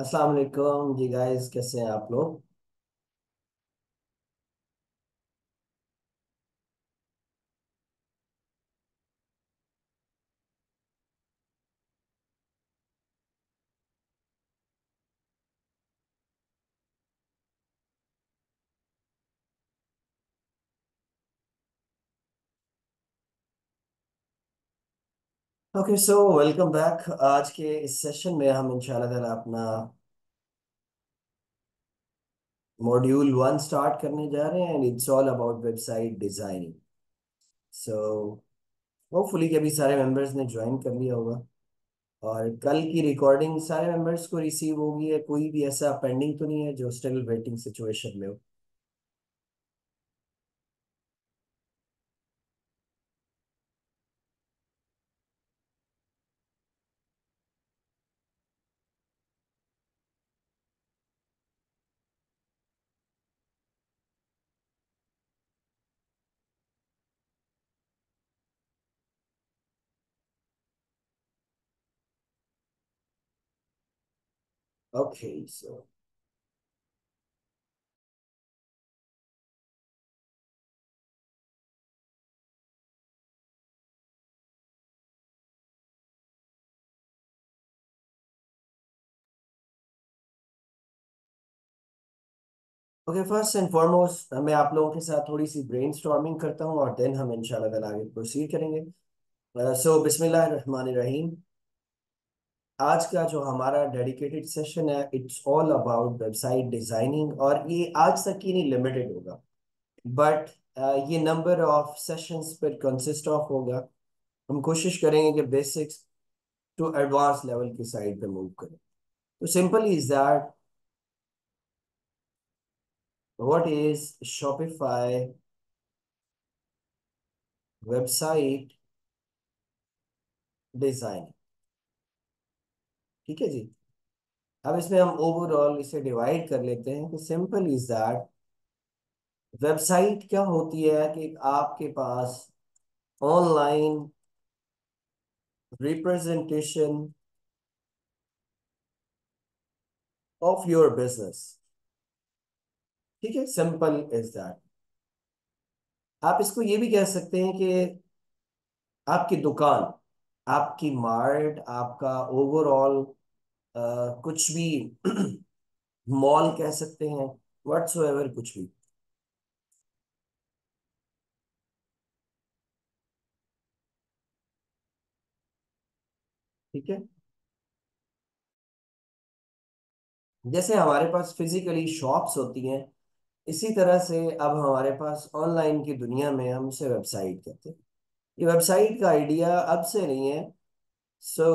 अस्सलाम वालेकुम जी गाइस, कैसे हैं आप लोग। Okay, so welcome back. आज के इस सेशन में हम इंशाल्लाह ताला अपना मॉड्यूल 1 स्टार्ट करने जा रहे हैं and it's all about website designing. So hopefully कि अभी सारे मेंबर्स ने ज्वाइन कर लिया होगा और कल की रिकॉर्डिंग सारे मेंबर्स को रिसीव होगी। है कोई भी ऐसा पेंडिंग तो नहीं है जो स्टिल वेटिंग सिचुएशन में हो। Okay, so okay, first and foremost मैं आप लोगों के साथ थोड़ी सी ब्रेनस्टॉर्मिंग करता हूँ और देन हम इंशाल्लाह ताला आगे प्रोसीड करेंगे। सो बिस्मिल्लाह रहमान रहीम। आज का जो हमारा डेडिकेटेड सेशन है it's all about website designing और ये आज तक ही नहीं लिमिटेड होगा, बट ये नंबर ऑफ सेशंस पर कंसिस्ट ऑफ होगा। हम कोशिश करेंगे कि बेसिक्स टू एडवांस लेवल की साइड पे मूव करें। तो simple is that what is Shopify website designing. ठीक है जी। अब इसमें हम ओवरऑल इसे डिवाइड कर लेते हैं कि सिंपल इज दैट वेबसाइट क्या होती है कि आपके पास online representation of your business. ठीक है, सिंपल इज दैट। आप इसको ये भी कह सकते हैं कि आपकी दुकान, आपकी मार्ट, आपका ओवरऑल कुछ भी मॉल कह सकते हैं, व्हाट्सोएवर कुछ भी। ठीक है, जैसे हमारे पास फिजिकली शॉप्स होती हैं, इसी तरह से अब हमारे पास ऑनलाइन की दुनिया में हम उसे वेबसाइट कहते हैं। ये वेबसाइट का आइडिया अब से नहीं है। सो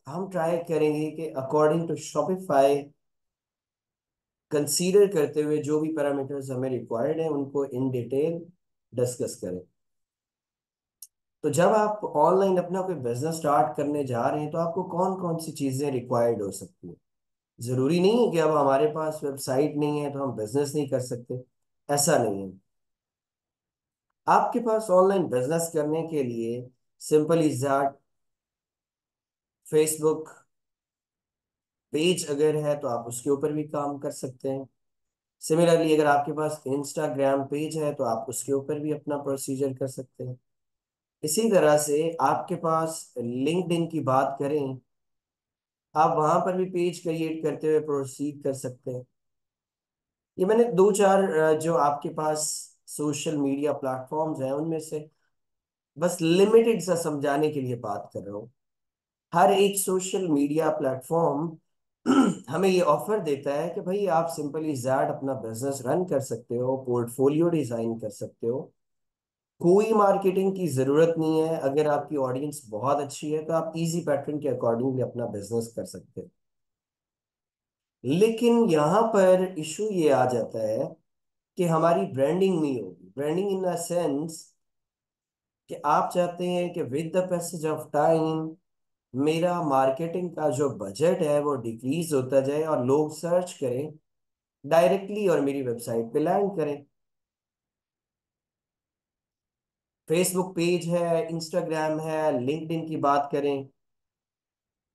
हम ट्राई करेंगे कि अकॉर्डिंग टू शॉपिफाई कंसीडर करते हुए जो भी पैरामीटर्स हमें रिक्वायर्ड हैं उनको इन डिटेल डिस्कस करें। तो जब आप ऑनलाइन अपना कोई बिजनेस स्टार्ट करने जा रहे हैं तो आपको कौन कौन सी चीजें रिक्वायर्ड हो सकती हैं। जरूरी नहीं है कि अब हमारे पास वेबसाइट नहीं है तो हम बिजनेस नहीं कर सकते, ऐसा नहीं है। आपके पास ऑनलाइन बिजनेस करने के लिए simple is that Facebook page अगर है तो आप उसके ऊपर भी काम कर सकते हैं। सिमिलरली अगर आपके पास इंस्टाग्राम पेज है तो आप उसके ऊपर भी अपना प्रोसीजर कर सकते हैं। इसी तरह से आपके पास लिंक्डइन की बात करें, आप वहां पर भी पेज क्रिएट करते हुए प्रोसीड कर सकते हैं। ये मैंने दो चार जो आपके पास सोशल मीडिया प्लेटफॉर्म्स हैं उनमें से बस लिमिटेड सा समझाने के लिए बात कर रहा हूँ। हर एक सोशल मीडिया प्लेटफॉर्म हमें ये ऑफर देता है कि भाई आप सिंपली जैड अपना बिजनेस रन कर सकते हो, पोर्टफोलियो डिजाइन कर सकते हो। कोई मार्केटिंग की जरूरत नहीं है। अगर आपकी ऑडियंस बहुत अच्छी है तो आप इजी पैटर्न के अकॉर्डिंगली अपना बिजनेस कर सकते हो। लेकिन यहाँ पर इशू ये आ जाता है कि हमारी ब्रांडिंग नहीं होगी। ब्रांडिंग इन अ सेंस कि आप चाहते हैं कि with the passage of time मेरा मार्केटिंग का जो बजट है वो डिक्रीज होता जाए और लोग सर्च करें डायरेक्टली और मेरी वेबसाइट पे लैंड करें। फेसबुक पेज है, इंस्टाग्राम है, लिंक्डइन की बात करें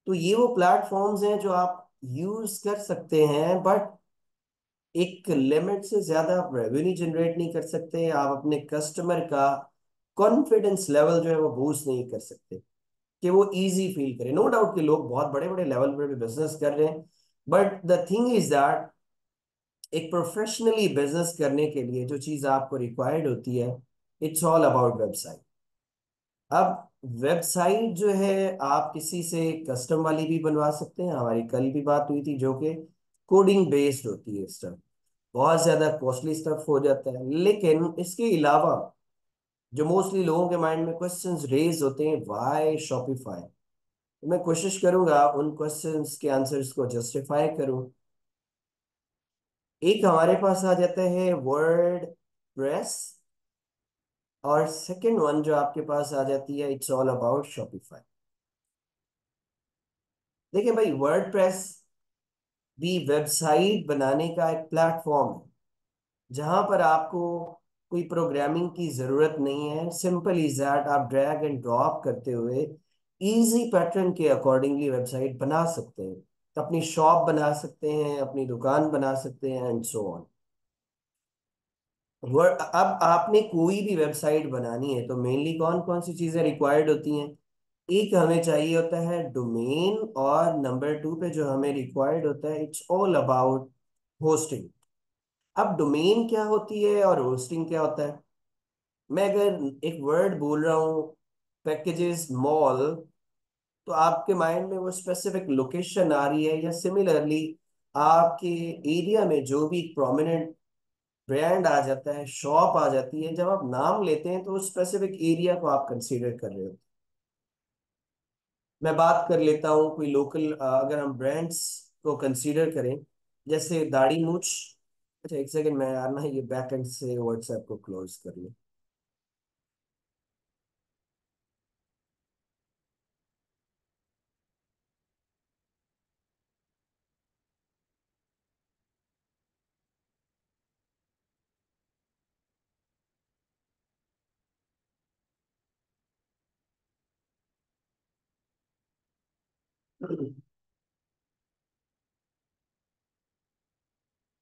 तो ये वो प्लेटफॉर्म्स हैं जो आप यूज कर सकते हैं, बट एक लिमिट से ज्यादा आप रेवेन्यू जनरेट नहीं कर सकते, आप अपने कस्टमर का कॉन्फिडेंस लेवल जो है वो बूस्ट नहीं कर सकते कि वो इजी फील करे। नो डाउट कि लोग बहुत बड़े बड़े लेवल पर भी बिजनेस कर रहे हैं, but the thing is that एक प्रोफेशनली बिजनेस करने के लिए जो चीज आपको रिक्वायर्ड होती है, इट्स ऑल अबाउट वेबसाइट। अब वेबसाइट जो है आप किसी से कस्टम वाली भी बनवा सकते हैं, हमारी कल भी बात हुई थी, जो कि कोडिंग बेस्ड होती है स्टफ, बहुत ज्यादा कॉस्टली स्टफ हो जाता है। लेकिन इसके अलावा जो मोस्टली लोगों के माइंड में क्वेश्चंस रेज होते हैं, व्हाई शॉपिफाई, मैं कोशिश करूंगा उन क्वेश्चंस के आंसर्स को जस्टिफाई करूं। एक हमारे पास आ जाता है वर्ड प्रेस, और सेकंड वन जो आपके पास आ जाती है, इट्स ऑल अबाउट शॉपिफाई। देखिए भाई, वर्ड प्रेस भी वेबसाइट बनाने का एक प्लेटफॉर्म है जहां पर आपको कोई प्रोग्रामिंग की जरूरत नहीं है। सिंपल इज दैट आप ड्रैग एंड ड्रॉप करते हुए इजी पैटर्न के अकॉर्डिंगली वेबसाइट बना सकते हैं, अपनी शॉप बना सकते हैं, अपनी दुकान बना सकते हैं, एंड सो ऑन। वर्ड, अब आपने कोई भी वेबसाइट बनानी है तो मेनली कौन कौन सी चीजें रिक्वायर्ड होती हैं? एक हमें चाहिए होता है डोमेन, और नंबर टू पे जो हमें रिक्वायर्ड होता है, इट्स ऑल अबाउट होस्टिंग। अब डोमेन क्या होती है और होस्टिंग क्या होता है? मैं अगर एक वर्ड बोल रहा हूँ, पैकेजेस मॉल, तो आपके माइंड में वो स्पेसिफिक लोकेशन आ रही है, या सिमिलरली आपके एरिया में जो भी प्रोमिनेंट ब्रांड आ जाता है, शॉप आ जाती है, जब आप नाम लेते हैं तो उस स्पेसिफिक एरिया को आप कंसीडर कर रहे हो। मैं बात कर लेता हूँ कोई लोकल, अगर हम ब्रांड्स को कंसीडर करें, जैसे दाढ़ी मूछ। अच्छा एक सेकंड, मैं यार ना ये बैक एंड से व्हाट्सएप को क्लोज कर लूँ।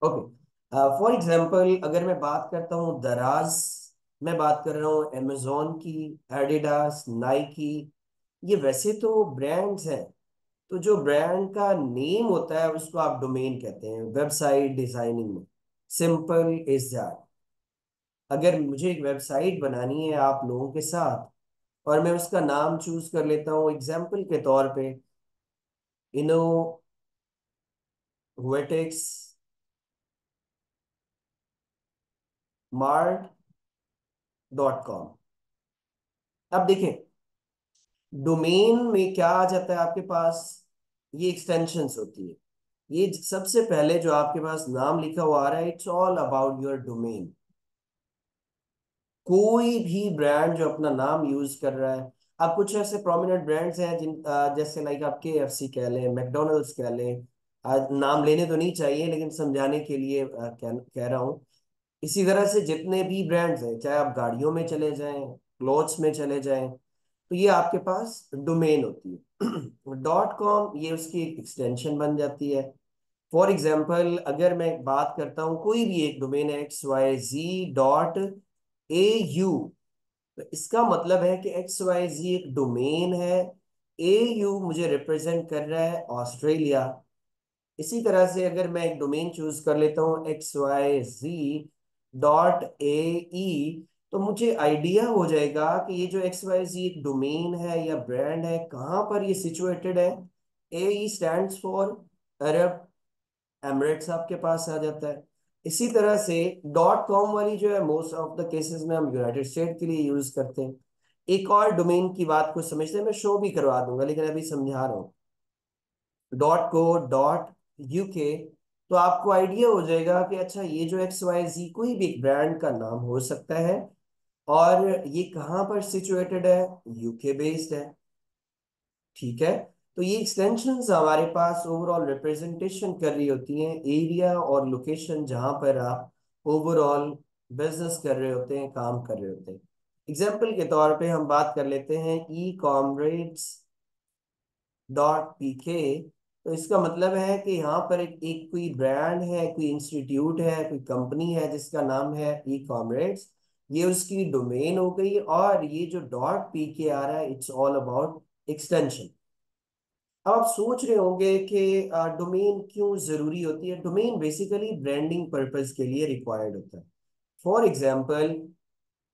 ओके, फॉर एग्जांपल अगर मैं बात करता हूँ दराज, मैं बात कर रहा हूँ अमेजोन की, एडिडास, नाइकी, ये वैसे तो ब्रांड्स हैं। तो जो ब्रांड का नेम होता है उसको आप डोमेन कहते हैं वेबसाइट डिजाइनिंग में। Simple is that. अगर मुझे एक वेबसाइट बनानी है आप लोगों के साथ, और मैं उसका नाम चूज कर लेता हूँ एग्जाम्पल के तौर पे, इनोवेटिक्स मार्ट डॉट कॉम। अब देखें, डोमेन में क्या आ जाता है आपके पास, ये एक्सटेंशंस होती है। ये सबसे पहले जो आपके पास नाम लिखा हुआ आ रहा है, it's all about your domain. कोई भी ब्रांड जो अपना नाम यूज कर रहा है, अब कुछ ऐसे प्रोमिनेंट ब्रांड्स हैं जिन जैसे लाइक आप KFC कह लें, मैकडोनल्ड्स कह लें, नाम लेने तो नहीं चाहिए लेकिन समझाने के लिए कह रहा हूँ। इसी तरह से जितने भी ब्रांड्स हैं, चाहे आप गाड़ियों में चले जाएं, क्लोथ्स में चले जाएं, तो ये आपके पास डोमेन होती है। डॉट कॉम ये उसकी एक एक्सटेंशन बन जाती है। फॉर एग्जाम्पल अगर मैं बात करता हूँ, कोई भी एक डोमेन है XYZ.AU, तो इसका मतलब है कि XYZ एक डोमेन है, AU मुझे रिप्रेजेंट कर रहा है ऑस्ट्रेलिया। इसी तरह से अगर मैं एक डोमेन चूज कर लेता हूँ XYZ.AE, तो मुझे आइडिया हो जाएगा कि ये जो XYZ एक डोमेन है या ब्रांड है, कहाँ पर ये सिचुएटेड है। AE stands for Arab Emirates आपके पास आ जाता है। इसी तरह से डॉट कॉम वाली जो है, मोस्ट ऑफ द केसेस में हम यूनाइटेड स्टेट के लिए यूज करते हैं। एक और डोमेन की बात को समझते हैं, मैं शो भी करवा दूंगा लेकिन अभी समझा रहा हूँ, .co.uk। तो आपको आइडिया हो जाएगा कि अच्छा ये जो XYZ कोई भी एक ब्रांड का नाम हो सकता है, और ये कहाँ पर सिचुएटेड है, UK बेस्ड है। ठीक है, तो ये एक्सटेंशंस हमारे पास ओवरऑल रिप्रेजेंटेशन कर रही होती हैं एरिया और लोकेशन जहां पर आप ओवरऑल बिजनेस कर रहे होते हैं, काम कर रहे होते हैं। एग्जाम्पल के तौर पे हम बात कर लेते हैं E-commerce.pk। तो इसका मतलब है कि यहाँ पर एक कोई ब्रांड है, कोई इंस्टीट्यूट है, कोई कंपनी है जिसका नाम है ई कॉमर्स। ये उसकी डोमेन हो गई, और ये जो डॉट पी के आ रहा है, इट्स ऑल अबाउट एक्सटेंशन। अब आप सोच रहे होंगे कि डोमेन क्यों जरूरी होती है। डोमेन बेसिकली ब्रांडिंग पर्पस के लिए रिक्वायर्ड होता है। फॉर एग्जाम्पल,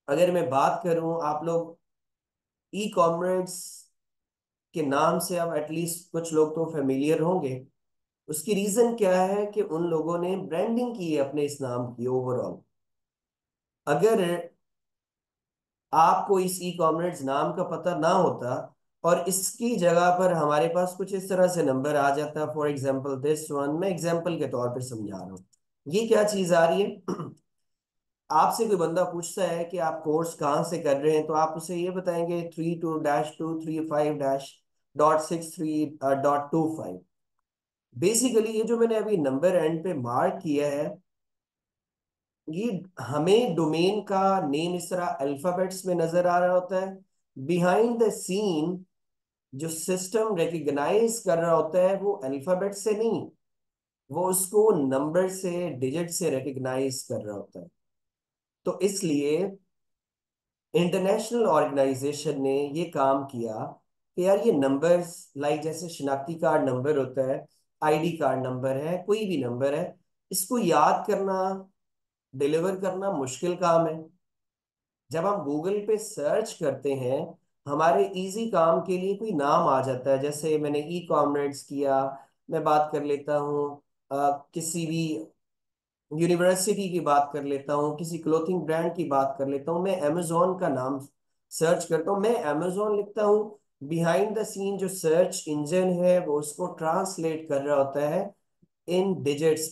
अगर मैं बात करूं, आप लोग ई कॉमर्स के नाम से अब एटलीस्ट कुछ लोग तो फेमिलियर होंगे। उसकी रीजन क्या है कि उन लोगों ने ब्रांडिंग की है अपने इस नाम की ओवरऑल। अगर आपको इस ई कॉमर्स नाम का पता ना होता और इसकी जगह पर हमारे पास कुछ इस तरह से नंबर आ जाता, फॉर एग्जांपल दिस वन, मैं एग्जांपल के तौर पर समझा रहा हूँ। ये क्या चीज आ रही है? आपसे कोई बंदा पूछता है कि आप कोर्स कहाँ से कर रहे हैं, तो आप उसे ये बताएंगे 32-2 35-6 3.25। बेसिकली ये जो मैंने अभी नंबर एंड पे मार्क किया है, ये हमें डोमेन का नेम इस तरह अल्फाबेट्स में नजर आ रहा होता है। बिहाइंड द सीन जो सिस्टम रिकग्नाइज कर रहा होता है वो अल्फाबेट से नहीं, वो उसको नंबर से, डिजिट से रिकग्नाइज कर रहा होता है। तो इसलिए इंटरनेशनल ऑर्गेनाइजेशन ने ये काम किया कि यार ये नंबर्स, लाइक जैसे शिनाख्ती कार्ड नंबर होता है, आईडी कार्ड नंबर है, कोई भी नंबर है, इसको याद करना, डिलीवर करना मुश्किल काम है। जब हम गूगल पे सर्च करते हैं, हमारे इजी काम के लिए कोई नाम आ जाता है, जैसे मैंने ई कॉमर्स किया, मैं बात कर लेता हूँ किसी भी यूनिवर्सिटी की बात कर लेता हूँ, किसी क्लोथिंग ब्रांड की बात कर लेता हूँ, मैं अमेजोन का नाम सर्च करता हूँ, मैं अमेजोन लिखता हूँ, बिहाइंड द सीन जो सर्च इंजन है वो उसको ट्रांसलेट कर रहा होता है इन डिजिट्स।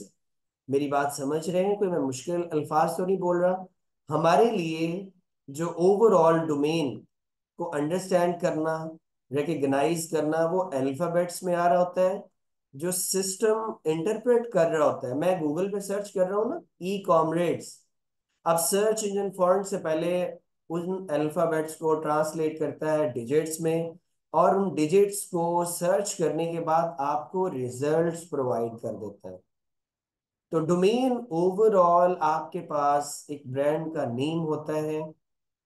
मेरी बात समझ रहे हैं? कोई मैं मुश्किल अल्फाज तो नहीं बोल रहा। हमारे लिए जो ओवरऑल डोमेन को अंडरस्टैंड करना, रिकग्नाइज करना, वो अल्फाबेट्स में आ रहा होता है। जो सिस्टम इंटरप्रेट कर रहा होता है, मैं गूगल पे सर्च कर रहा हूँ ना, ई कॉमरेड्स, अब सर्च इंजन फॉन्ट से पहले उन अल्फाबेट्स को ट्रांसलेट करता है डिजिट्स में, और उन डिजिट्स को सर्च करने के बाद आपको रिजल्ट्स प्रोवाइड कर देता है। तो डोमेन ओवरऑल आपके पास एक ब्रांड का नेम होता है,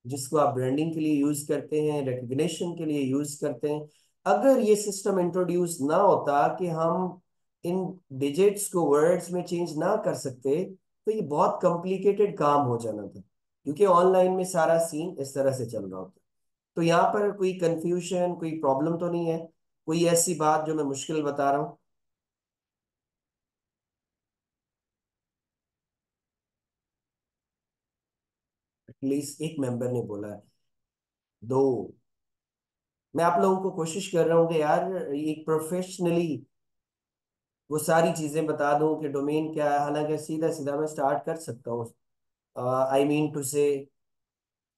जिसको आप ब्रांडिंग के लिए यूज करते हैं, रिकग्निशन के लिए यूज करते हैं। अगर ये सिस्टम इंट्रोड्यूस ना होता कि हम इन डिजिट्स को वर्ड्स में चेंज ना कर सकते, तो ये बहुत कॉम्प्लिकेटेड काम हो जाना था, क्योंकि ऑनलाइन में सारा सीन इस तरह से चल रहा होता। तो यहाँ पर कोई कंफ्यूजन, कोई प्रॉब्लम तो नहीं है? कोई ऐसी बात जो मैं मुश्किल बता रहा हूँ? एटलीस्ट एक मेंबर ने बोला है। दो। मैं आप लोगों को कोशिश कर रहा हूँ कि यार एक प्रोफेशनली वो सारी चीजें बता दूं कि डोमेन क्या है। हालांकि सीधा सीधा मैं स्टार्ट कर सकता हूँ, आई मीन टू से,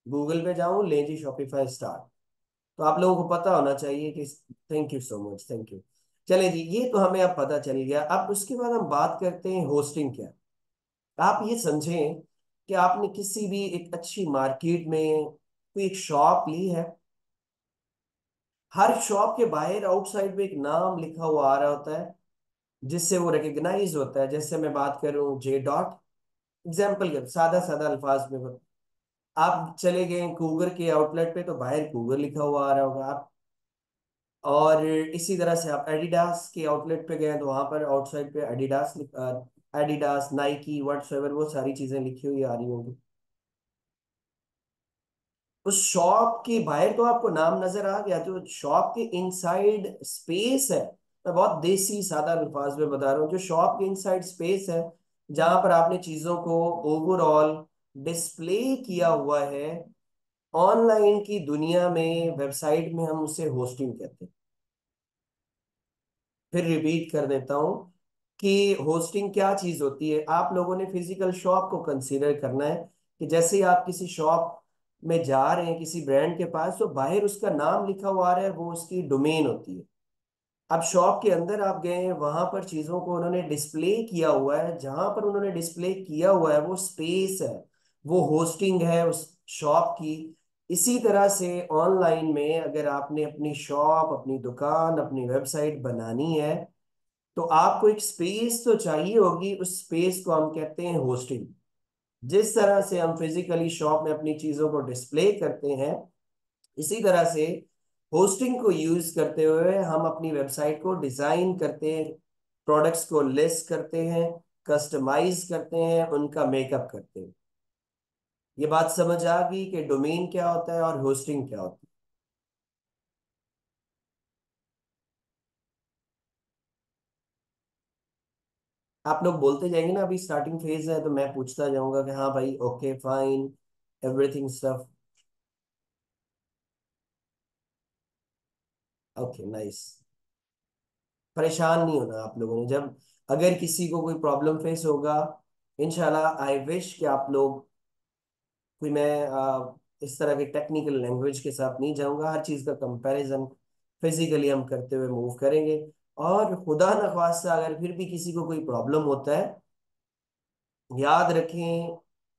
गूगल पे जाऊं, ले जी शॉपिफाई स्टार्ट, तो आप लोगों को पता होना चाहिए कि, thank you so much, thank you. चले जी, ये तो हमें अब पता चल गया। अब उसके बाद हम बात करते हैं होस्टिंग क्या। आप ये समझें कि आपने किसी भी एक अच्छी मार्केट में कोई एक शॉप ली है, हर शॉप के बाहर आउटसाइड में एक नाम लिखा हुआ आ रहा होता है, जिससे वो रिकग्नाइज होता है। जैसे मैं बात करूं जे डॉट, एग्जाम्पल के सादा सादा अल्फाज में आप चले गए कूगर के आउटलेट पे, तो बाहर कूगर लिखा हुआ आ रहा होगा आप। और इसी तरह से आप एडिडास के आउटलेट पे गए तो वहां पर आउटसाइड पे एडिडास, एडिडास, नाइकी, व्हाटसएवर, वो सारी चीजें लिखी हुई आ रही होंगी। उस शॉप के बाहर तो आपको नाम नजर आ गया, जो शॉप के इनसाइड स्पेस है, मैं बहुत देसी सादा अल्फाज में बता रहा हूँ, जो शॉप के इनसाइड स्पेस है, जहां पर आपने चीजों को ओवरऑल डिस्प्ले किया हुआ है, ऑनलाइन की दुनिया में, वेबसाइट में हम उसे होस्टिंग कहते हैं। फिर रिपीट कर देता हूँ कि होस्टिंग क्या चीज होती है। आप लोगों ने फिजिकल शॉप को कंसीडर करना है, कि जैसे ही आप किसी शॉप में जा रहे हैं, किसी ब्रांड के पास, तो बाहर उसका नाम लिखा हुआ आ रहा है, वो उसकी डोमेन होती है। अब शॉप के अंदर आप गए हैं, वहां पर चीजों को उन्होंने डिस्प्ले किया हुआ है, जहां पर उन्होंने डिस्प्ले किया हुआ है वो स्पेस है, वो होस्टिंग है उस शॉप की। इसी तरह से ऑनलाइन में अगर आपने अपनी शॉप, अपनी दुकान, अपनी वेबसाइट बनानी है, तो आपको एक स्पेस तो चाहिए होगी, उस स्पेस को हम कहते हैं होस्टिंग। जिस तरह से हम फिजिकली शॉप में अपनी चीजों को डिस्प्ले करते हैं, इसी तरह से होस्टिंग को यूज करते हुए हम अपनी वेबसाइट को डिजाइन करते हैं, प्रोडक्ट्स को लिस्ट करते हैं, कस्टमाइज करते हैं, उनका मेकअप करते हैं। ये बात समझ आ गई कि डोमेन क्या होता है और होस्टिंग क्या होती है। आप लोग बोलते जाएंगे ना, अभी स्टार्टिंग फेज है तो मैं पूछता जाऊंगा कि हाँ भाई, okay fine, everything stuff. Okay nice. परेशान नहीं होना आप लोगों ने, जब अगर किसी को कोई प्रॉब्लम फेस होगा, इंशाल्लाह आई विश कि आप लोग, कोई मैं इस तरह के टेक्निकल लैंग्वेज के साथ नहीं जाऊंगा, हर चीज़ का कंपैरिजन फिजिकली हम करते हुए मूव करेंगे। और खुदा न खास्ता अगर फिर भी किसी को कोई प्रॉब्लम होता है, याद रखें,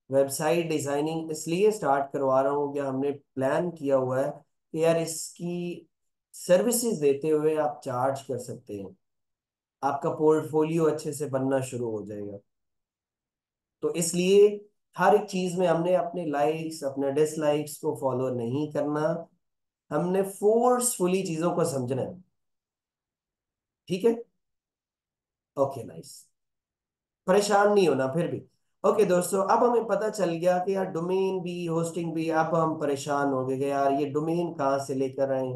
वेबसाइट डिजाइनिंग इसलिए स्टार्ट करवा रहा हूँ कि हमने प्लान किया हुआ है कि यार इसकी सर्विसेज देते हुए आप चार्ज कर सकते हैं, आपका पोर्टफोलियो अच्छे से बनना शुरू हो जाएगा। तो इसलिए हर एक चीज में हमने अपने लाइक्स अपने डिसलाइक्स को फॉलो नहीं करना, हमने फोर्सफुली चीजों को समझना है। ठीक है। Okay nice. परेशान नहीं होना फिर भी। ओके दोस्तों, अब हमें पता चल गया कि यार डोमेन भी होस्टिंग भी, अब हम परेशान हो गए कि यार ये डोमेन कहाँ से लेकर आए,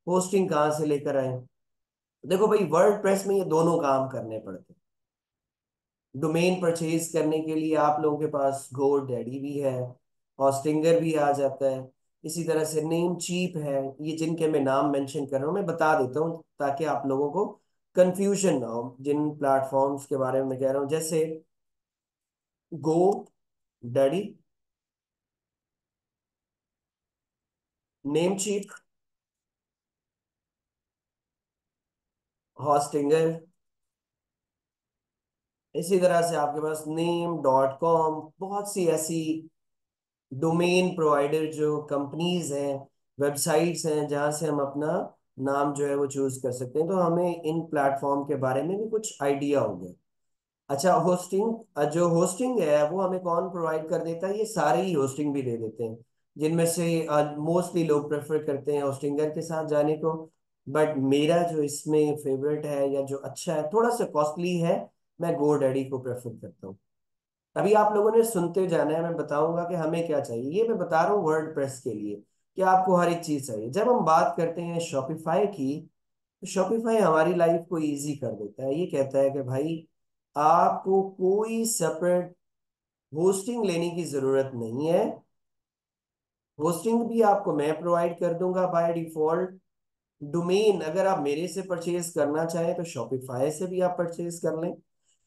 होस्टिंग कहाँ से लेकर आए। देखो भाई, वर्डप्रेस में ये दोनों काम करने पड़ते हैं। डोमेन परचेज करने के लिए आप लोगों के पास GoDaddy भी है, हॉस्टिंगर भी आ जाता है, इसी तरह से नेम चीप है। ये जिनके मैं नाम मेंशन कर रहा हूँ मैं बता देता हूँ ताकि आप लोगों को कंफ्यूजन ना हो जिन प्लेटफॉर्म्स के बारे में मैं कह रहा हूँ, जैसे गो डैडी, नेम चीप, हॉस्टिंगर। इसी तरह से आपके पास नेम.com, बहुत सी ऐसी डोमेन प्रोवाइडर जो कंपनीज हैं, वेबसाइट्स हैं, जहां से हम अपना नाम जो है वो चूज कर सकते हैं। तो हमें इन प्लेटफॉर्म के बारे में भी कुछ आइडिया हो गया। अच्छा, होस्टिंग, जो होस्टिंग है वो हमें कौन प्रोवाइड कर देता है? ये सारे ही होस्टिंग भी दे देते हैं, जिनमें से मोस्टली लोग प्रेफर करते हैं होस्टिंगर के साथ जाने को। बट मेरा जो इसमें फेवरेट है या जो अच्छा है, थोड़ा सा कॉस्टली है, मैं GoDaddy को प्रेफर करता हूँ। अभी आप लोगों ने सुनते जाना है, मैं बताऊंगा कि हमें क्या चाहिए। ये मैं बता रहा हूँ वर्डप्रेस के लिए कि आपको हर एक चीज चाहिए। जब हम बात करते हैं शॉपिफाई की, तो शॉपिफाई हमारी लाइफ को इजी कर देता है। ये कहता है कि भाई, आपको कोई सेपरेट होस्टिंग लेने की जरूरत नहीं है। होस्टिंग भी आपको मैं प्रोवाइड कर दूंगा बाय डिफॉल्ट। डोमेन अगर आप मेरे से परचेज करना चाहें तो शॉपिफाई से भी आप परचेज कर लें।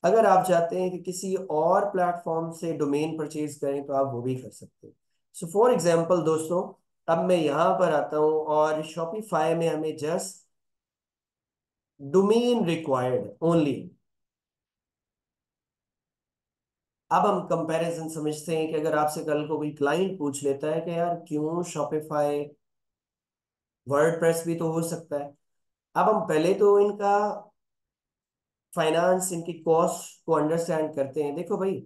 अगर आप चाहते हैं कि किसी और प्लेटफॉर्म से डोमेन परचेज करें तो आप वो भी कर सकते हैं। सो फॉर एग्जांपल दोस्तों, अब मैं यहाँ पर आता हूँ और शॉपिफाई में हमें जस्ट डोमेन रिक्वायर्ड ओनली। अब हम कंपैरिजन समझते हैं कि अगर आपसे कल को कोई क्लाइंट पूछ लेता है कि यार क्यों शॉपिफाई, वर्डप्रेस भी तो हो सकता है। अब हम पहले तो इनका फाइनेंस, इनकी कॉस्ट को अंडरस्टैंड करते हैं। देखो भाई,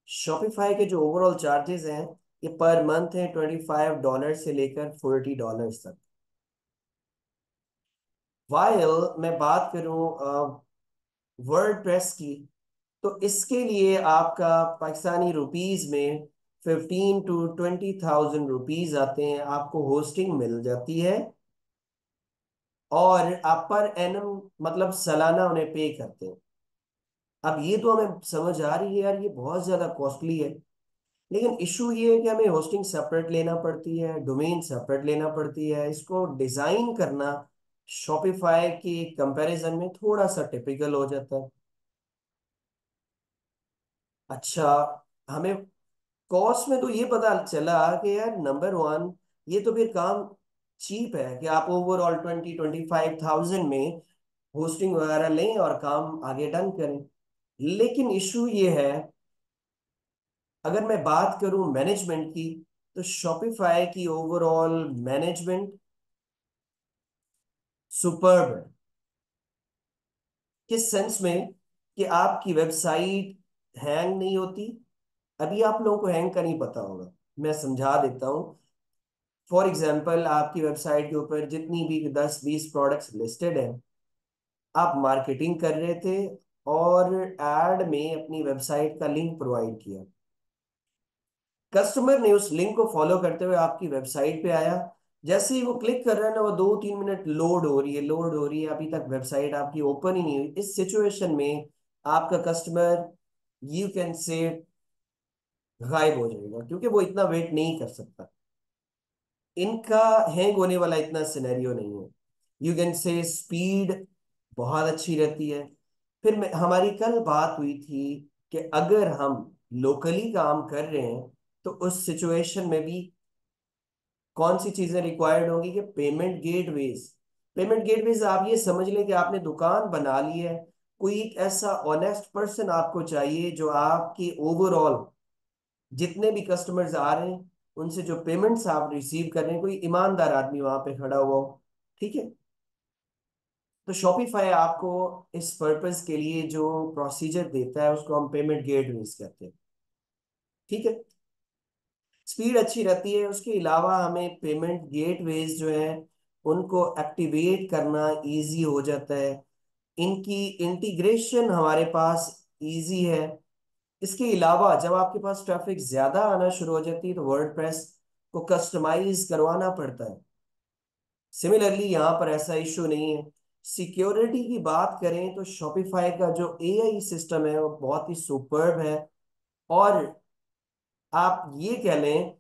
शॉपिफाई के जो ओवरऑल चार्जेस हैं, ये पर मंथ है $25 से लेकर $40 तक। वाइल मैं बात करूं वर्डप्रेस की, तो इसके लिए आपका पाकिस्तानी रुपीज में 15 to 20 thousand रुपीज आते हैं, आपको होस्टिंग मिल जाती है, और आप पर एनम मतलब सालाना उन्हें पे करते हैं। अब ये तो हमें समझ आ रही है यार, ये बहुत ज्यादा कॉस्टली है। लेकिन इशू ये है कि हमें होस्टिंग सेपरेट लेना पड़ती है, डोमेन सेपरेट लेना पड़ती है, इसको डिजाइन करना शॉपिफाई के कंपैरिजन में थोड़ा सा टिपिकल हो जाता है। अच्छा, हमें कॉस्ट में तो ये पता चला कि यार नंबर वन, ये तो फिर काम चीप है कि आप ओवरऑल 20-25 thousand में होस्टिंग वगैरह लें और काम आगे डन करें। लेकिन इशू ये है, अगर मैं बात करूं मैनेजमेंट की, तो शॉपिफाई की ओवरऑल मैनेजमेंट सुपर्ब है। किस सेंस में? कि आपकी वेबसाइट हैंग नहीं होती। अभी आप लोगों को हैंग का नहीं पता होगा, मैं समझा देता हूँ। फॉर एग्जाम्पल, आपकी वेबसाइट के ऊपर जितनी भी 10-20 प्रोडक्ट्स लिस्टेड हैं, आप मार्केटिंग कर रहे थे और एड में अपनी वेबसाइट का लिंक प्रोवाइड किया। कस्टमर ने उस लिंक को फॉलो करते हुए आपकी वेबसाइट पे आया। जैसे ही वो क्लिक कर रहा है ना, वो 2-3 मिनट लोड हो रही है, लोड हो रही है, अभी तक वेबसाइट आपकी ओपन ही नहीं हुई। इस सिचुएशन में आपका कस्टमर, यू कैन से, गायब हो जाएगा, क्योंकि वो इतना वेट नहीं कर सकता। इनका हैंग होने वाला इतना सिनेरियो नहीं है। यू कैन से स्पीड बहुत अच्छी रहती है। फिर हमारी कल बात हुई थी कि अगर हम लोकली काम कर रहे हैं तो उस सिचुएशन में भी कौन सी चीजें रिक्वायर्ड होंगी? कि पेमेंट गेटवेज। पेमेंट गेटवेज आप ये समझ लें कि आपने दुकान बना ली है, कोई एक ऐसा ऑनेस्ट पर्सन आपको चाहिए जो आपकी ओवरऑल जितने भी कस्टमर्स आ रहे हैं उनसे जो पेमेंट्स आप रिसीव कर रहे हैं, कोई ईमानदार आदमी वहां पे खड़ा हुआ हो। ठीक है। तो शॉपिफाई आपको इस पर्पस के लिए जो प्रोसीजर देता है उसको हम पेमेंट गेटवेज कहते हैं। ठीक है। स्पीड अच्छी रहती है, उसके अलावा हमें पेमेंट गेटवेज जो है उनको एक्टिवेट करना इजी हो जाता है। इनकी इंटीग्रेशन हमारे पास इजी है। इसके अलावा जब आपके पास ट्रैफिक ज्यादा आना शुरू हो जाती है तो वर्डप्रेस को कस्टमाइज करवाना पड़ता है। सिमिलरली यहाँ पर ऐसा इशू नहीं है। सिक्योरिटी की बात करें तो शॉपिफाई का जो एआई सिस्टम है वो बहुत ही सुपर्ब है। और आप ये कह लें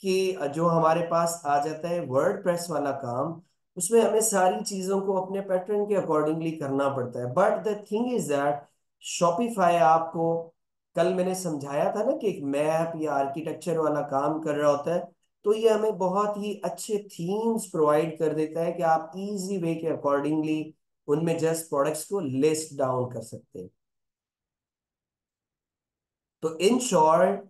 कि जो हमारे पास आ जाता है वर्ड प्रेस वाला काम, उसमें हमें सारी चीजों को अपने पैटर्न के अकॉर्डिंगली करना पड़ता है। But the thing is that Shopify आपको, कल मैंने समझाया था ना कि एक मैप या आर्किटेक्चर वाला काम कर रहा होता है, तो ये हमें बहुत ही अच्छे थीम्स प्रोवाइड कर देता है कि आप इजी वे के अकॉर्डिंगली उनमें जस्ट प्रोडक्ट्स को लिस्ट डाउन कर सकते हैं। तो इन शॉर्ट,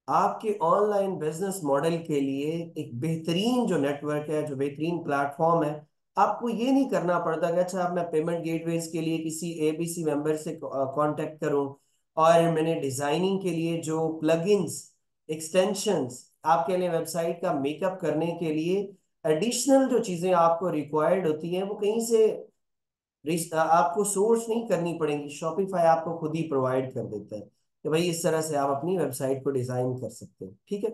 आपके ऑनलाइन बिजनेस मॉडल के लिए एक बेहतरीन जो नेटवर्क है, जो बेहतरीन प्लेटफॉर्म है। आपको ये नहीं करना पड़ता कि अच्छा अब मैं पेमेंट गेटवेज के लिए किसी एबीसी मेंबर से कांटेक्ट करूं, और मैंने डिजाइनिंग के लिए जो प्लगइन्स, एक्सटेंशंस, आपके लिए वेबसाइट का मेकअप करने के लिए एडिशनल जो चीजें आपको रिक्वायर्ड होती हैं वो कहीं से आपको सोर्स नहीं करनी पड़ेंगी। शॉपिफाई आपको खुद ही प्रोवाइड कर देता है कि भाई इस तरह से आप अपनी वेबसाइट को डिजाइन कर सकते हैं। ठीक है।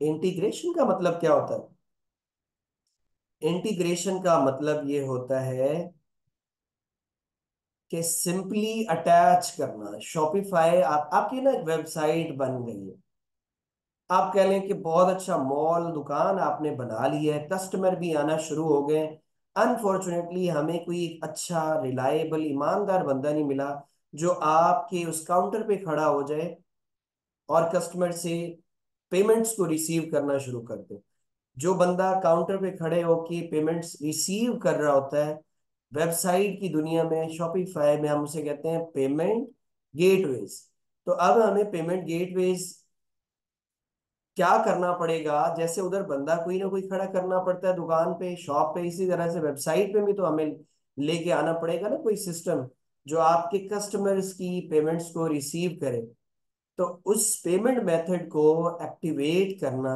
इंटीग्रेशन का मतलब क्या होता है? इंटीग्रेशन का मतलब ये होता है कि सिंपली अटैच करना। शॉपिफाई आपकी ना एक वेबसाइट बन गई है, आप कह लें कि बहुत अच्छा मॉल दुकान आपने बना ली है, कस्टमर भी आना शुरू हो गए। अनफॉर्चुनेटली हमें कोई एक अच्छा रिलायबल ईमानदार बंदा नहीं मिला जो आपके उस काउंटर पे खड़ा हो जाए और कस्टमर से पेमेंट्स को रिसीव करना शुरू कर दे। जो बंदा काउंटर पे खड़े होके पेमेंट्स रिसीव कर रहा होता है, वेबसाइट की दुनिया में, शॉपिफाई में, हम उसे कहते हैं पेमेंट गेटवेज। तो अब हमें पेमेंट गेटवेज क्या करना पड़ेगा? जैसे उधर बंदा कोई ना कोई खड़ा करना पड़ता है दुकान पे, शॉप पे, इसी तरह से वेबसाइट पे भी तो हमें लेके आना पड़ेगा ना कोई सिस्टम जो आपके कस्टमर्स की पेमेंट्स को रिसीव करे। तो उस पेमेंट मेथड को एक्टिवेट करना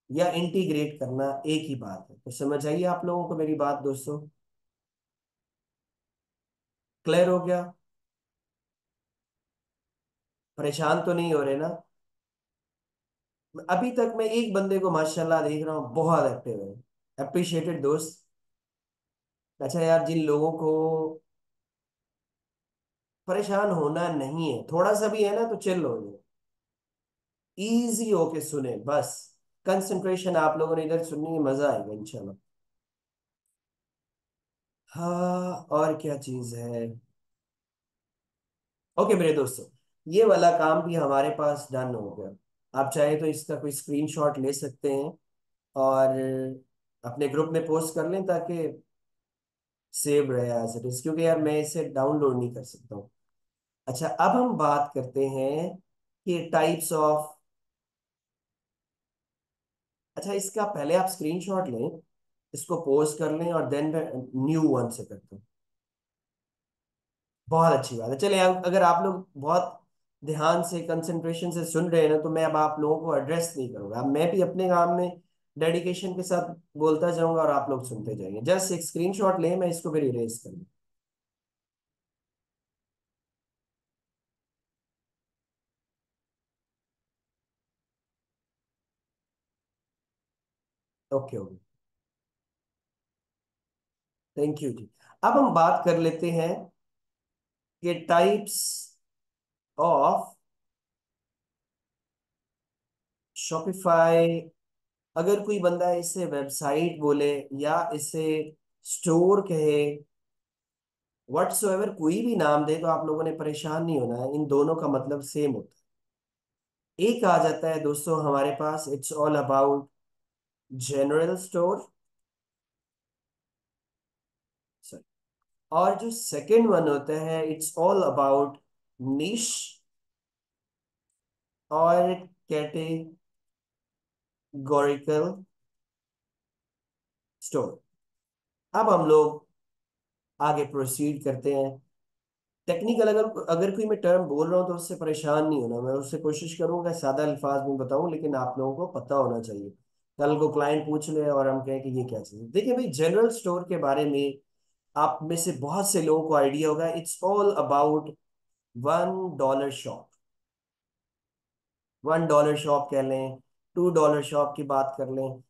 या इंटीग्रेट करना एक ही बात है। तो समझ आइए आप लोगों को मेरी बात दोस्तों, क्लियर हो गया? परेशान तो नहीं हो रहे ना? अभी तक मैं एक बंदे को माशाल्लाह देख रहा हूँ, बहुत एक्टिव है, अप्रिशिएटेड दोस्त। अच्छा यार, जिन लोगों को परेशान होना नहीं है, थोड़ा सा भी है ना, तो चिल हो जाए, इजी होके सुने बस। कंसंट्रेशन आप लोगों ने इधर सुननी है, मजा आएगा इंशाल्लाह। हाँ, और क्या चीज है? ओके मेरे दोस्तों, ये वाला काम भी हमारे पास डन हो गया। आप चाहे तो इसका कोई स्क्रीनशॉट ले सकते हैं और अपने ग्रुप में पोस्ट कर लें ताकि सेव रहे एज इट इज, क्योंकि यार मैं इसे डाउनलोड नहीं कर सकता हूँ। अच्छा, अब हम बात करते हैं कि टाइप्स ऑफ। अच्छा, इसका पहले आप स्क्रीनशॉट लें इसको पोस्ट कर लें और देन मैं न्यू वन से करता हूँ। बहुत अच्छी बात है। चलिए, अगर आप लोग बहुत ध्यान से कंसंट्रेशन से सुन रहे हैं ना, तो मैं अब आप लोगों को एड्रेस नहीं करूंगा। अब मैं भी अपने काम में डेडिकेशन के साथ बोलता जाऊंगा और आप लोग सुनते जाएंगे। जस्ट एक स्क्रीनशॉट लें, मैं इसको फिर इरेज कर लूँ। Okay okay. थैंक यू जी। अब हम बात कर लेते हैं कि टाइप्स ऑफ शॉपिफाई। अगर कोई बंदा इसे वेबसाइट बोले या इसे स्टोर कहे, व्हाट्सोएवर कोई भी नाम दे, तो आप लोगों ने परेशान नहीं होना है। इन दोनों का मतलब सेम होता है। एक आ जाता है दोस्तों हमारे पास, it's all about general store. और जो सेकंड वन होता है, इट्स ऑल अबाउट निश और कैटेगोरिकल स्टोर। अब हम लोग आगे प्रोसीड करते हैं। टेक्निकल अगर अगर कोई मैं टर्म बोल रहा हूँ तो उससे परेशान नहीं होना। मैं उससे कोशिश करूंगा सादा अल्फाज में बताऊं, लेकिन आप लोगों को पता होना चाहिए। कल को क्लाइंट पूछ ले और हम कहें कि ये क्या चीज़ है। देखिए भाई, जनरल स्टोर के बारे में आप में से बहुत से लोगों को आइडिया होगा। It's all about $1 shop. $1 shop कह लें, $2 शॉप की बात कर लें।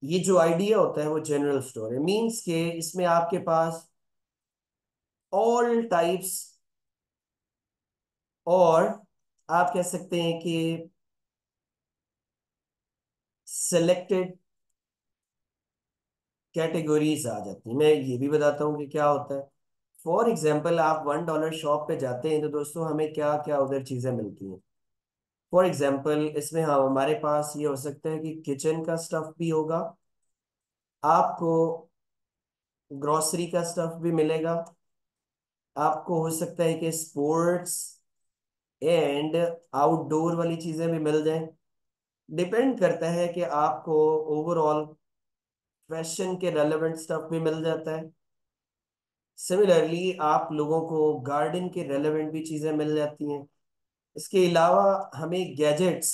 ये जो आइडिया होता है वो जनरल स्टोर है। मीन्स के इसमें आपके पास ऑल टाइप्स, और आप कह सकते हैं कि सेलेक्टेड कैटेगरीज आ जाती है। मैं ये भी बताता हूँ कि क्या होता है। फॉर एग्जाम्पल, आप $1 शॉप पे जाते हैं तो दोस्तों हमें क्या क्या उधर चीजें मिलती हैं। फॉर एग्जाम्पल, इसमें हाँ हमारे पास ये हो सकता है कि किचन का स्टफ भी होगा, आपको ग्रोसरी का स्टफ भी मिलेगा, आपको हो सकता है कि स्पोर्ट्स एंड आउटडोर वाली चीजें भी मिल जाएं। डिपेंड करता है कि आपको ओवरऑल फैशन के रेलेवेंट स्टफ भी मिल जाता है। सिमिलरली आप लोगों को गार्डन के रेलेवेंट भी चीजें मिल जाती हैं। इसके अलावा हमें गैजेट्स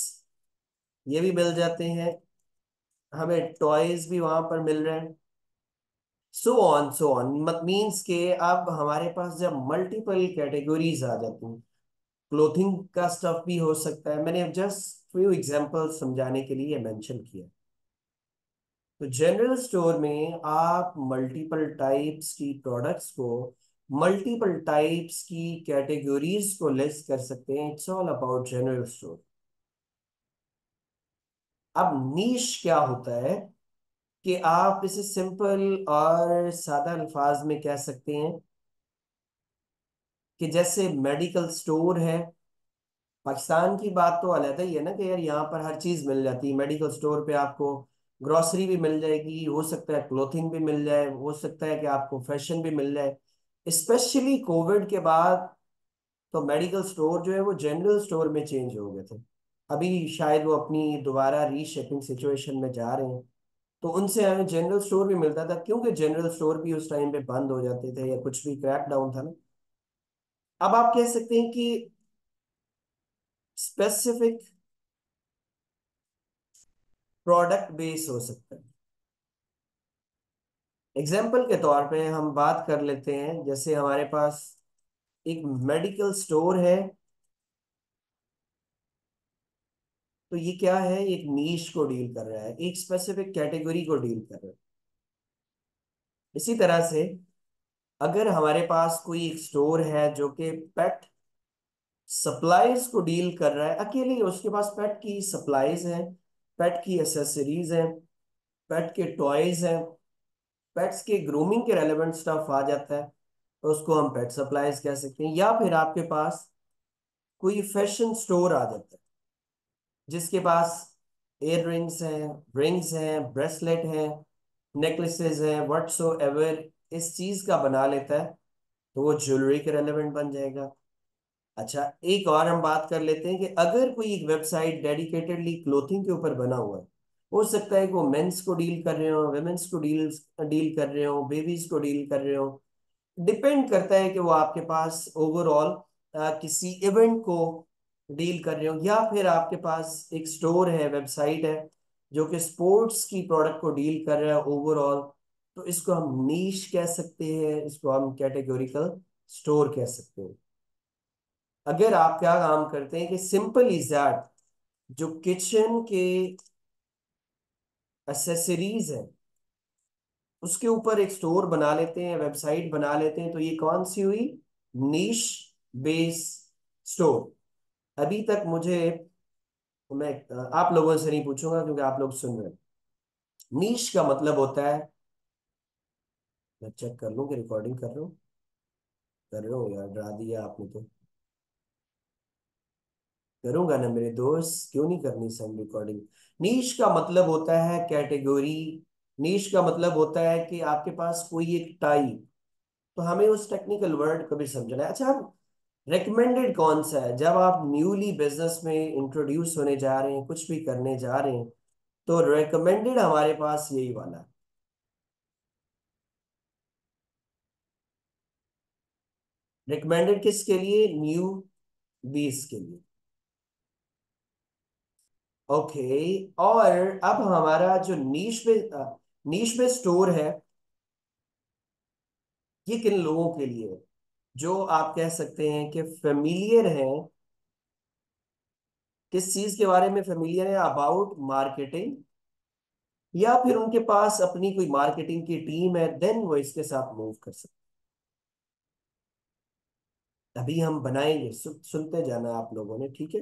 ये भी मिल जाते हैं, हमें टॉयज भी वहां पर मिल रहे हैं। सो ऑन मीन्स के अब हमारे पास जब मल्टीपल कैटेगरीज आ जाती हैं, क्लोथिंग का स्टफ भी हो सकता है। मैंने जस्ट फ्यू एग्जांपल्स समझाने के लिए मेंशन किया। तो जनरल स्टोर में आप मल्टीपल टाइप्स की प्रोडक्ट्स को, मल्टीपल टाइप्स की कैटेगरीज को लिस्ट कर सकते हैं। It's all about general store. अब नीश क्या होता है कि आप इसे सिंपल और सादा अल्फाज में कह सकते हैं कि जैसे मेडिकल स्टोर है। पाकिस्तान की बात तो अलग ही है ना, कि यार यहाँ पर हर चीज मिल जाती है। मेडिकल स्टोर पे आपको ग्रोसरी भी मिल जाएगी, हो सकता है क्लोथिंग भी मिल जाए, हो सकता है कि आपको फैशन भी मिल जाए। स्पेशली कोविड के बाद तो मेडिकल स्टोर जो है वो जनरल स्टोर में चेंज हो गए थे। अभी शायद वो अपनी दोबारा रीशेपिंग सिचुएशन में जा रहे हैं। तो उनसे हमें जनरल स्टोर भी मिलता था, क्योंकि जनरल स्टोर भी उस टाइम पे बंद हो जाते थे या कुछ भी क्रैक डाउन था ना। अब आप कह सकते हैं कि स्पेसिफिक प्रोडक्ट बेस हो सकता है। एग्जाम्पल के तौर पे हम बात कर लेते हैं, जैसे हमारे पास एक मेडिकल स्टोर है। तो ये क्या है, एक नीश को डील कर रहा है, एक स्पेसिफिक कैटेगरी को डील कर रहा है। इसी तरह से अगर हमारे पास कोई एक स्टोर है जो कि पेट सप्लाईज को डील कर रहा है, अकेले ही उसके पास पेट की सप्लाईज हैं, पेट की एसेसरीज हैं, पेट के टॉयज हैं, पेट्स के ग्रूमिंग के रेलेवेंट स्टफ आ जाता है, तो उसको हम पेट सप्लाईज कह सकते हैं। या फिर आपके पास कोई फैशन स्टोर आ जाता है जिसके पास एयर रिंग्स हैं, रिंग्स हैं, ब्रेसलेट हैं, नेकलेसेस हैं, व्हाट्सो एवर इस चीज का बना लेता है, तो वो ज्वेलरी के रेलेवेंट बन जाएगा। अच्छा, एक और हम बात कर लेते हैं कि अगर कोई एक वेबसाइट डेडिकेटेडली क्लोथिंग के ऊपर बना हुआ है, हो सकता है कि वो मेंस को डील कर रहे हो, वेमेंस को डील डील कर रहे हो, बेबीज को डील कर रहे हो। डिपेंड करता है कि वो आपके पास ओवरऑल किसी इवेंट को डील कर रहे हो, या फिर आपके पास एक स्टोर है, वेबसाइट है, जो कि स्पोर्ट्स की प्रोडक्ट को डील कर रहा है ओवरऑल। तो इसको हम नीश कह सकते हैं, इसको हम कैटेगोरिकल स्टोर कह सकते हैं। अगर आप क्या काम करते हैं कि सिंपल इज दैट, जो किचन के एसेसरीज है उसके ऊपर एक स्टोर बना लेते हैं, वेबसाइट बना लेते हैं, तो ये कौन सी हुई? नीश बेस स्टोर। अभी तक मुझे, मैं आप लोगों से नहीं पूछूंगा क्योंकि आप लोग सुन रहे हैं। नीश का मतलब होता है, मैं चेक कर लूं कि रिकॉर्डिंग कर रहा हूँ। कर रहा हूँ यार, डरा दिया आपने तो। करूंगा ना मेरे दोस्त, क्यों नहीं करनी साउंड रिकॉर्डिंग। नीश का मतलब होता है कैटेगरी। नीश का मतलब होता है कि आपके पास कोई एक टाइप, तो हमें उस टेक्निकल वर्ड को भी समझना है। अच्छा, हम रेकमेंडेड कौन सा है जब आप न्यूली बिजनेस में इंट्रोड्यूस होने जा रहे हैं, कुछ भी करने जा रहे हैं, तो रेकमेंडेड हमारे पास यही वाला है। रिकमेंडेड किसके लिए? न्यू बीस के लिए। ओके। और अब हमारा जो नीश में स्टोर है, ये किन लोगों के लिए है? जो आप कह सकते हैं कि फेमिलियर हैं, किस चीज के बारे में फेमिलियर है? अबाउट मार्केटिंग, या फिर उनके पास अपनी कोई मार्केटिंग की टीम है, देन वो इसके साथ मूव कर सकते हैं। अभी हम बनाएंगे, सुनते जाना आप लोगों ने, ठीक है?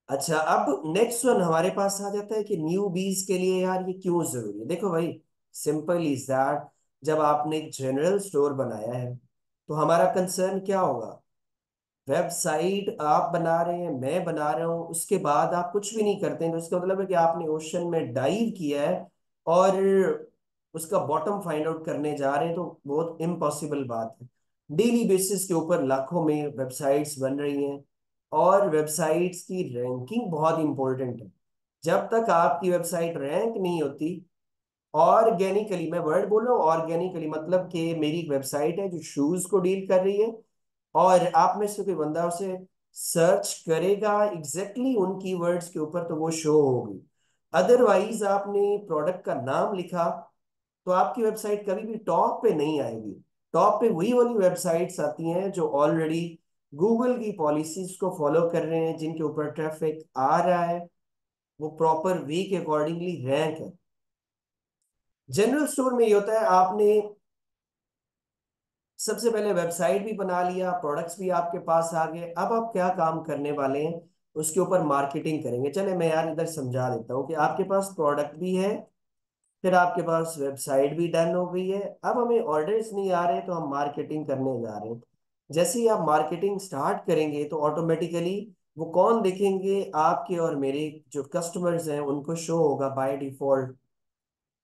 अच्छा, अब नेक्स्ट वन हमारे पास आ जाता है कि न्यू बीज के लिए यार ये क्यों जरूरी है। देखो भाई, सिंपल इज दैट, जब आपने एक जनरल स्टोर बनाया है तो हमारा कंसर्न क्या होगा? वेबसाइट आप बना रहे हैं, मैं बना रहा हूँ, उसके बाद आप कुछ भी नहीं करते हैं, तो इसका मतलब है कि आपने ओशन में डाइव किया है और उसका बॉटम फाइंड आउट करने जा रहे हैं, तो बहुत इम्पॉसिबल बात है। डेली बेसिस के ऊपर लाखों में वेबसाइट्स बन रही हैं, और वेबसाइट्स की रैंकिंग बहुत इंपॉर्टेंट है। जब तक आपकी वेबसाइट रैंक नहीं होती, ऑर्गेनिकली, मैं वर्ड बोल रहा हूँ ऑर्गेनिकली, मतलब कि मेरी वेबसाइट है जो शूज को डील कर रही है, और आप में से कोई बंदा उसे सर्च करेगा एग्जैक्टली उन कीवर्ड्स के ऊपर, तो वो शो होगी। अदरवाइज आपने प्रोडक्ट का नाम लिखा तो आपकी वेबसाइट कभी भी टॉप पे नहीं आएगी। टॉप पे वही वाली वेबसाइट्स आती हैं जो ऑलरेडी गूगल की पॉलिसीज को फॉलो कर रहे हैं, जिनके ऊपर ट्रैफिक आ रहा है, वो प्रॉपर वे के अकॉर्डिंगली रैंक है। जनरल स्टोर में ये होता है, आपने सबसे पहले वेबसाइट भी बना लिया, प्रोडक्ट्स भी आपके पास आ गए, अब आप क्या काम करने वाले हैं? उसके ऊपर मार्केटिंग करेंगे। चले मैं यार इधर समझा देता हूँ कि आपके पास प्रोडक्ट भी है, फिर आपके पास वेबसाइट भी डन हो गई है, अब हमें ऑर्डर्स नहीं आ रहे तो हम मार्केटिंग करने जा रहे हैं। जैसे ही आप मार्केटिंग स्टार्ट करेंगे तो ऑटोमेटिकली वो कौन देखेंगे? आपके और मेरे जो कस्टमर्स हैं उनको शो होगा बाय डिफॉल्ट।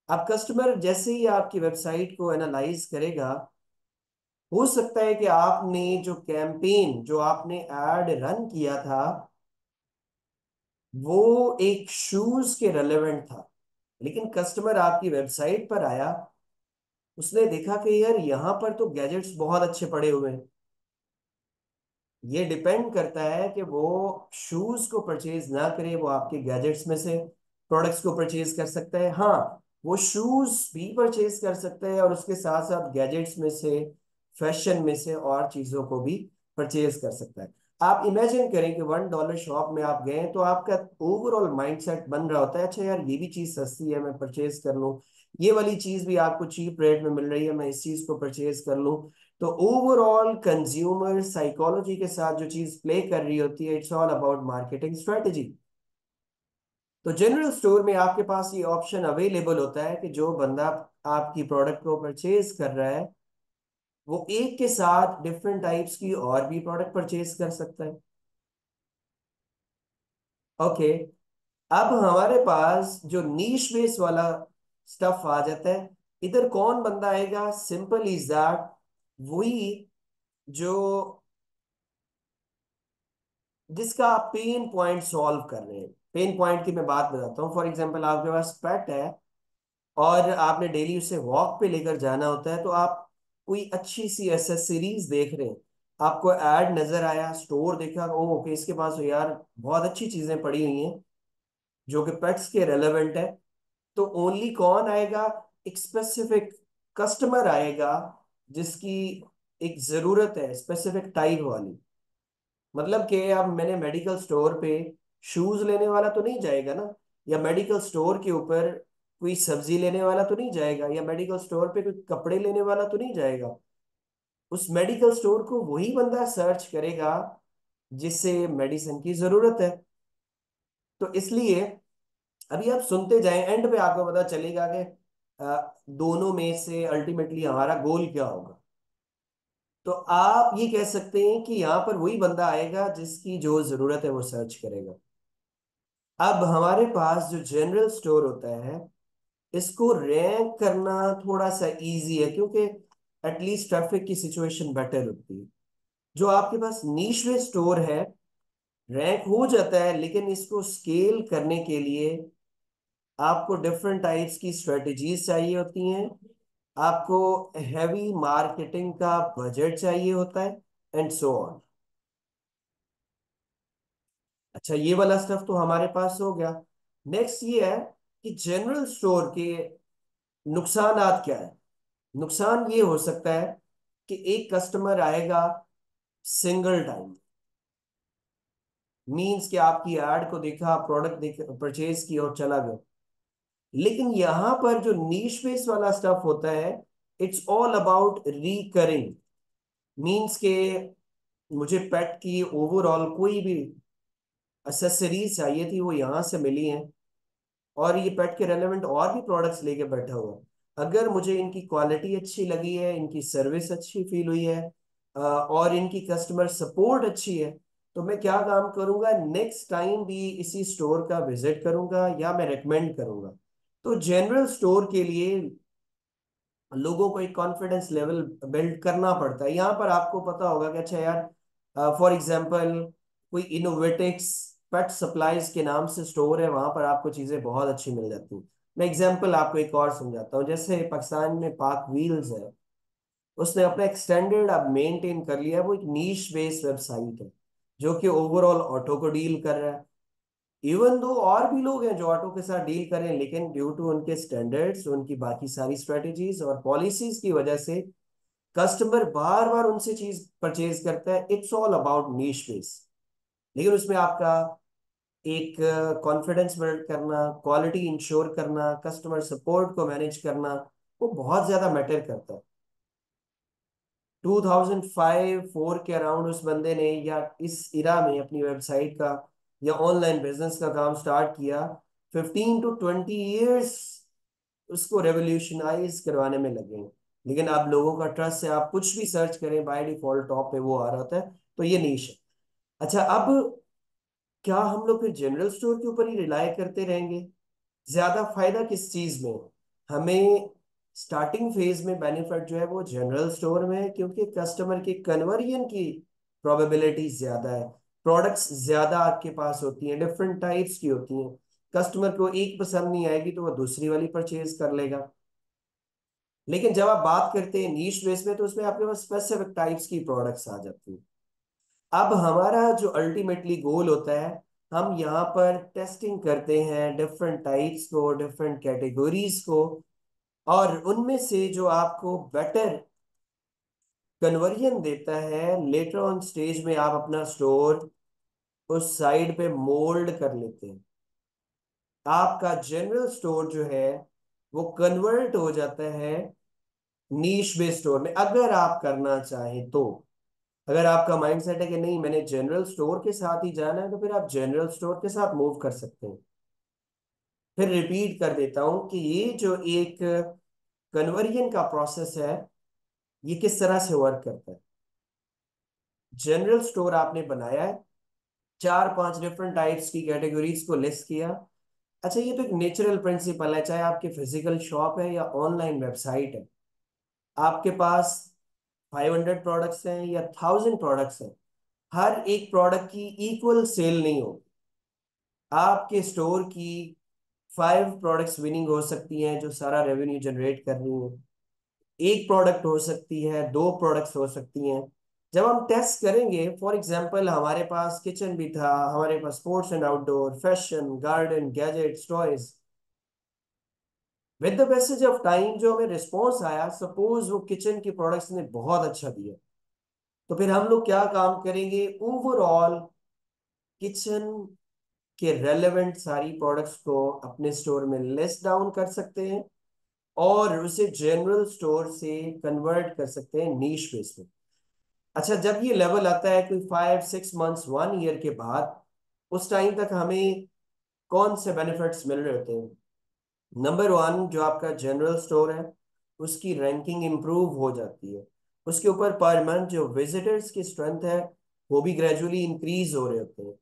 अब कस्टमर जैसे ही आपकी वेबसाइट को एनालाइज करेगा, हो सकता है कि आपने जो कैंपेन, जो आपने एड रन किया था, वो एक शूज के रेलेवेंट था, लेकिन कस्टमर आपकी वेबसाइट पर आया, उसने देखा कि यार यहाँ पर तो गैजेट्स बहुत अच्छे पड़े हुए हैं। ये डिपेंड करता है कि वो शूज को परचेज ना करे, वो आपके गैजेट्स में से प्रोडक्ट्स को परचेज कर सकता है। हाँ, वो शूज भी परचेज कर सकता है और उसके साथ साथ गैजेट्स में से, फैशन में से और चीजों को भी परचेज कर सकता है। आप इमेजिन करें कि $1 शॉप में आप गए, तो आपका ओवरऑल माइंडसेट बन रहा होता है, अच्छा यार ये भी चीज सस्ती है, मैं परचेज कर लूँ, ये वाली चीज भी आपको चीप रेट में मिल रही है, मैं इस चीज को परचेज कर लूँ। तो ओवरऑल कंज्यूमर साइकोलॉजी के साथ जो चीज प्ले कर रही होती है, it's all about marketing strategy. तो जनरल स्टोर में आपके पास ये ऑप्शन अवेलेबल होता है कि जो बंदा आपकी प्रोडक्ट को परचेज कर रहा है, वो एक के साथ डिफरेंट टाइप्स की और भी प्रोडक्ट परचेज कर सकता है। ओके। अब हमारे पास जो नीश बेस वाला स्टफ आ जाता है, इधर कौन बंदा आएगा? सिंपल इज दैट, वही जो जिसका आप पेन पॉइंट सॉल्व कर रहे हैं। पेन पॉइंट की मैं बात बताता हूँ। फॉर एग्जांपल आपके पास पेट है और आपने डेली उसे वॉक पे लेकर जाना होता है, तो आप कोई अच्छी सी एसेसरीज देख रहे हैं, आपको ऐड नजर आया, स्टोर देखा, ओ ओके इसके पास तो यार बहुत अच्छी चीजें पड़ी हुई हैं जो कि पेट्स के रेलेवेंट है। तो ओनली कौन आएगा? एक स्पेसिफिक कस्टमर आएगा जिसकी एक जरूरत है स्पेसिफिक टाइप वाली। मतलब कि अब मैंने मेडिकल स्टोर पे शूज लेने वाला तो नहीं जाएगा ना, या मेडिकल स्टोर के ऊपर कोई सब्जी लेने वाला तो नहीं जाएगा, या मेडिकल स्टोर पे कोई कपड़े लेने वाला तो नहीं जाएगा। उस मेडिकल स्टोर को वही बंदा सर्च करेगा जिसे मेडिसिन की जरूरत है। तो इसलिए अभी आप सुनते जाएं, एंड पे आपको पता चलेगा कि दोनों में से अल्टीमेटली हमारा गोल क्या होगा। तो आप ये कह सकते हैं कि यहाँ पर वही बंदा आएगा जिसकी जो जरूरत है वो सर्च करेगा। अब हमारे पास जो जनरल स्टोर होता है, इसको रैंक करना थोड़ा सा इजी है, क्योंकि एटलीस्ट ट्रैफिक की सिचुएशन बेटर होती है। जो आपके पास नीश में स्टोर है, रैंक हो जाता है, लेकिन इसको स्केल करने के लिए आपको डिफरेंट टाइप्स की स्ट्रेटजीज चाहिए होती हैं, आपको हैवी मार्केटिंग का बजट चाहिए होता है, एंड सो ऑन। अच्छा, ये वाला स्टफ तो हमारे पास हो गया। नेक्स्ट ये है कि जनरल स्टोर के नुकसानात क्या है। नुकसान ये हो सकता है कि एक कस्टमर आएगा सिंगल टाइम, मींस कि आपकी एड को देखा, प्रोडक्ट देख परचेज किया और चला गया। लेकिन यहां पर जो नीश बेस वाला स्टफ होता है, it's all about recurring. Means के मुझे पेट की ओवरऑल कोई भी एसेसरीज चाहिए थी, वो यहां से मिली हैं, और ये पेट के रेलेवेंट और भी प्रोडक्ट्स लेके बैठा हुआ है। अगर मुझे इनकी क्वालिटी अच्छी लगी है, इनकी सर्विस अच्छी फील हुई है, और इनकी कस्टमर सपोर्ट अच्छी है, तो मैं क्या काम करूंगा, नेक्स्ट टाइम भी इसी स्टोर का विजिट करूंगा या मैं रेकमेंड करूंगा। तो जनरल स्टोर के लिए लोगों को एक कॉन्फिडेंस लेवल बिल्ड करना पड़ता है। यहाँ पर आपको पता होगा कि अच्छा यार, फॉर एग्जांपल कोई इनोवेटिक्स पेट सप्लाईज के नाम से स्टोर है, वहां पर आपको चीजें बहुत अच्छी मिल जाती हैं। मैं एग्जांपल आपको एक और समझाता हूँ। जैसे पाकिस्तान में पाक व्हील्स है, उसने अपना एक स्टैंडर्ड अब मेंटेन कर लिया है। वो एक नीश बेस्ड वेबसाइट है जो कि ओवरऑल ऑटो को डील कर रहा है। इवन दो और भी लोग हैं जो ऑटो के साथ डील करें, लेकिन ड्यू टू उनके स्टैंडर्ड्स, उनकी बाकी सारी स्ट्रेटेजीज और पॉलिसीज की वजह से कस्टमर बार बार उनसे चीज परचेज करता है। It's all about niche base. लेकिन उसमें आपका एक कॉन्फिडेंस बिल्ड करना, क्वालिटी इंश्योर करना, कस्टमर सपोर्ट को मैनेज करना, वो बहुत ज्यादा मैटर करता है। 2005-4 के अराउंड उस बंदे ने, या इस इरा में, अपनी वेबसाइट का या ऑनलाइन बिजनेस का काम स्टार्ट किया। 15 to 20 years उसको रेवोल्यूशनाइज करवाने में लगे हैं। लेकिन आप लोगों का ट्रस्ट है, आप कुछ भी सर्च करें बाय डिफॉल्ट टॉप पे वो आ रहा होता है। तो ये नीश है। अच्छा, अब क्या हम लोग फिर जनरल स्टोर के ऊपर ही रिलाय करते रहेंगे? ज्यादा फायदा किस चीज में? हमें स्टार्टिंग फेज में बेनिफिट जो है वो जनरल स्टोर में है, क्योंकि कस्टमर की कन्वर्जन की प्रोबेबिलिटी ज्यादा है। प्रोडक्ट्स ज्यादा आपके पास होती हैं, डिफरेंट टाइप्स की होती हैं। कस्टमर को एक पसंद नहीं आएगी तो वह दूसरी वाली परचेज कर लेगा। लेकिन जब आप बात करते हैं नीश बेस में, तो उसमें आपके पास स्पेसिफिक टाइप्स की प्रोडक्ट्स आ जाती हैं। अब हमारा जो अल्टीमेटली गोल होता है, हम यहाँ पर टेस्टिंग करते हैं डिफरेंट टाइप्स को, डिफरेंट कैटेगरीज को, और उनमें से जो आपको बेटर कन्वर्जन देता है, लेटर ऑन स्टेज में आप अपना स्टोर उस साइड पे मोल्ड कर लेते हैं। आपका जनरल स्टोर जो है वो कन्वर्ट हो जाता है नीश बेस्ड स्टोर में, अगर आप करना चाहें तो। अगर आपका माइंडसेट है कि नहीं मैंने जनरल स्टोर के साथ ही जाना है, तो फिर आप जनरल स्टोर के साथ मूव कर सकते हैं। फिर रिपीट कर देता हूं कि ये जो एक कन्वर्जन का प्रोसेस है, ये किस तरह से वर्क करता है। जनरल स्टोर आपने बनाया है, 4-5 डिफरेंट टाइप्स की कैटेगरीज को लिस्ट किया। अच्छा, ये तो एक नेचुरल प्रिंसिपल है, चाहे आपकी फिजिकल शॉप है या ऑनलाइन वेबसाइट है। आपके पास 500 प्रोडक्ट्स हैं या 1000 प्रोडक्ट्स हैं, हर एक प्रोडक्ट की इक्वल सेल नहीं होगी। आपके स्टोर की 5 प्रोडक्ट्स विनिंग हो सकती हैं जो सारा रेवेन्यू जनरेट कर रही हैं। एक प्रोडक्ट हो सकती है, 2 प्रोडक्ट्स हो सकती हैं। जब हम टेस्ट करेंगे, फॉर एग्जांपल हमारे पास किचन भी था, हमारे पास sports and outdoor, fashion, garden, gadgets, toys. With the passage of time जो हमें रिस्पॉन्स आया, सपोज वो किचन की प्रोडक्ट्स ने बहुत अच्छा दिया, तो फिर हम लोग क्या काम करेंगे, ओवरऑल किचन के रेलेवेंट सारी प्रोडक्ट्स को अपने स्टोर में लिस्ट डाउन कर सकते हैं और उसे जनरल स्टोर से कन्वर्ट कर सकते हैं नीश बेस में। अच्छा, जब ये लेवल आता है कोई 5 6 मंथ्स 1 ईयर के बाद, उस टाइम तक हमें कौन से बेनिफिट्स मिल रहे होते हैं? नंबर 1, जो आपका जनरल स्टोर है उसकी रैंकिंग इंप्रूव हो जाती है। उसके ऊपर पर मंथ जो विजिटर्स की स्ट्रेंथ है वो भी ग्रेजुअली इंक्रीज हो रहे होते हैं।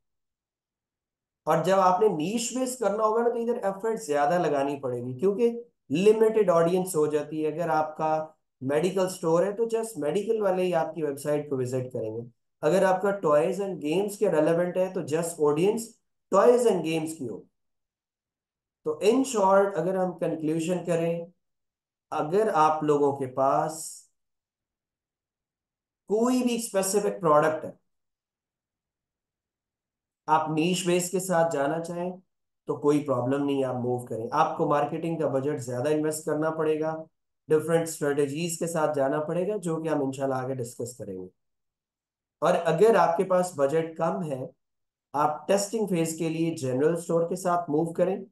और जब आपने नीश बेस करना होगा ना, तो इधर एफर्ट ज्यादा लगानी पड़ेगी, क्योंकि लिमिटेड ऑडियंस हो जाती है। अगर आपका मेडिकल स्टोर है तो जस्ट मेडिकल वाले ही आपकी वेबसाइट को विजिट करेंगे। अगर आपका टॉयज एंड गेम्स के रेलेवेंट है तो just audience toys and games की हो। तो इन शॉर्ट अगर हम कंक्लूजन करें, अगर आप लोगों के पास कोई भी स्पेसिफिक प्रोडक्ट है, आप नीश बेस के साथ जाना चाहें तो कोई प्रॉब्लम नहीं है, आप मूव करें। आपको मार्केटिंग का बजट ज्यादा इन्वेस्ट करना पड़ेगा, डिफरेंट स्ट्रेटेजीज के साथ जाना पड़ेगा, जो कि हम इंशाल्लाह आगे डिस्कस करेंगे। और अगर आपके पास बजट कम है, आप टेस्टिंग फेज के लिए जनरल स्टोर के साथ मूव करें।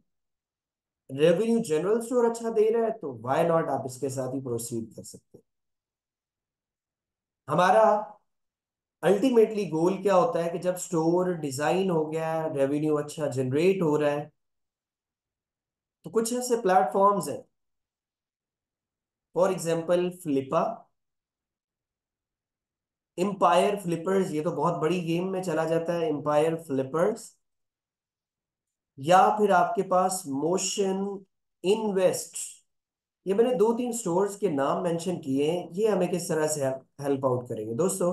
रेवेन्यू जनरल स्टोर अच्छा दे रहा है तो व्हाई नॉट, आप इसके साथ ही प्रोसीड कर सकते हैं। हमारा अल्टीमेटली गोल क्या होता है कि जब स्टोर डिजाइन हो गया है, रेवेन्यू अच्छा जनरेट हो रहा है, तो कुछ ऐसे प्लेटफॉर्म्स हैं, for example Flippa, Empire Flippers, ये तो बहुत बड़ी गेम में चला जाता है, एम्पायर फ्लिपर्स। या फिर आपके पास मोशन इन्वेस्ट। ये मैंने 2 3 स्टोर्स के नाम मेंशन किए हैं, ये हमें किस तरह से हेल्प आउट करेंगे दोस्तों।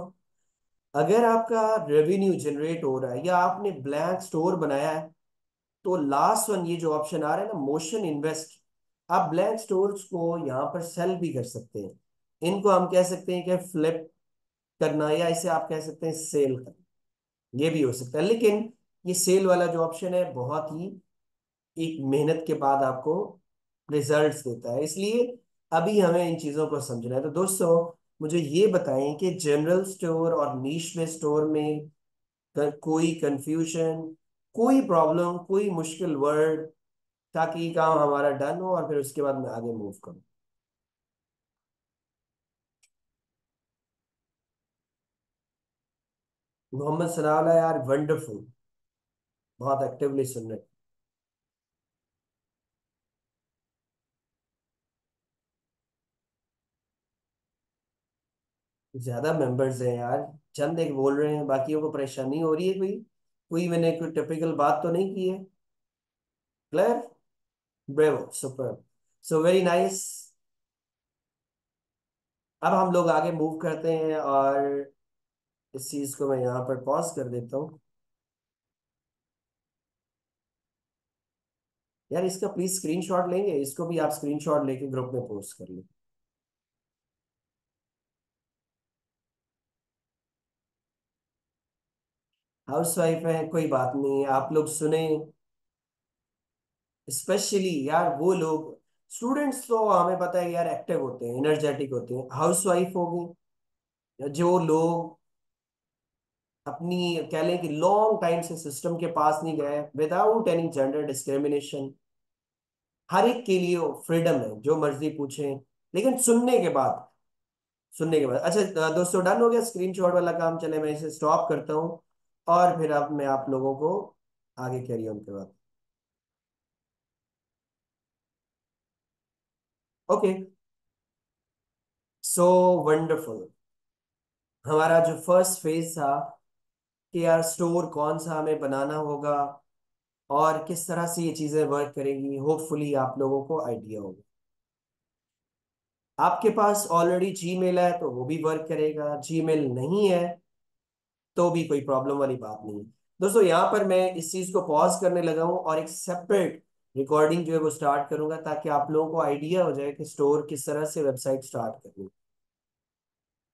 अगर आपका रेवेन्यू जनरेट हो रहा है या आपने ब्लैंक स्टोर बनाया है, तो लास्ट वन ये जो ऑप्शन आ रहा है ना, मोशन इन्वेस्ट, आप ब्लैंक स्टोर्स को यहाँ पर सेल भी कर सकते हैं। इनको हम कह सकते हैं कि फ्लिप करना, या इसे आप कह सकते हैं सेल करना, ये भी हो सकता है। लेकिन ये सेल वाला जो ऑप्शन है बहुत ही एक मेहनत के बाद आपको रिजल्ट्स देता है, इसलिए अभी हमें इन चीजों को समझना है। तो दोस्तों, मुझे ये बताएं कि जनरल स्टोर और नीश में स्टोर में कोई कंफ्यूजन, कोई प्रॉब्लम, कोई मुश्किल वर्ड, ताकि ये काम हमारा डन हो और फिर उसके बाद मैं आगे मूव करूं। मोहम्मद सनाउल्लाह यार, वंडरफुल, बहुत एक्टिवली सुन रहे हैं। ज्यादा मेंबर्स हैं यार, चंद एक बोल रहे हैं, बाकियों को परेशानी हो रही है कोई? कोई मैंने कोई टिपिकल बात तो नहीं की है? Clear, bravo, super, so very nice. अब हम लोग आगे मूव करते हैं, और इस चीज को मैं यहाँ पर पॉज कर देता हूँ। यार इसका प्लीज स्क्रीनशॉट लेंगे, इसको भी आप स्क्रीनशॉट लेके ग्रुप में पोस्ट कर लें। हाउस वाइफ है, कोई बात नहीं है, आप लोग सुने। स्पेशली यार वो लोग, स्टूडेंट्स तो हमें पता है यार एक्टिव होते हैं, एनर्जेटिक होते हैं। हाउस वाइफ होगी, जो लोग अपनी, कह लें कि लॉन्ग टाइम से सिस्टम के पास नहीं गए, विदाउट एनी जेंडर डिस्क्रिमिनेशन, हर एक के लिए फ्रीडम है, जो मर्जी पूछें, लेकिन सुनने के बाद, सुनने के बाद। अच्छा दोस्तों, डन हो गया स्क्रीनशॉट वाला काम, चले मैं इसे स्टॉप करता हूँ, और फिर अब मैं आप लोगों को आगे कैरी ऑन करवाता हूँ। Okay, so wonderful. हमारा जो फर्स्ट फेज था कि यार स्टोर कौन सा हमें बनाना होगा और किस तरह से ये चीजें वर्क करेंगी, होपफुली आप लोगों को आइडिया होगा। आपके पास ऑलरेडी जीमेल है तो वो भी वर्क करेगा, जीमेल नहीं है तो भी कोई प्रॉब्लम वाली बात नहीं है। दोस्तों यहाँ पर मैं इस चीज को पॉज करने लगा हूँ और एक सेपरेट रिकॉर्डिंग जो है वो स्टार्ट करूंगा, ताकि आप लोगों को आइडिया हो जाए कि स्टोर किस तरह से वेबसाइट स्टार्ट करनी है।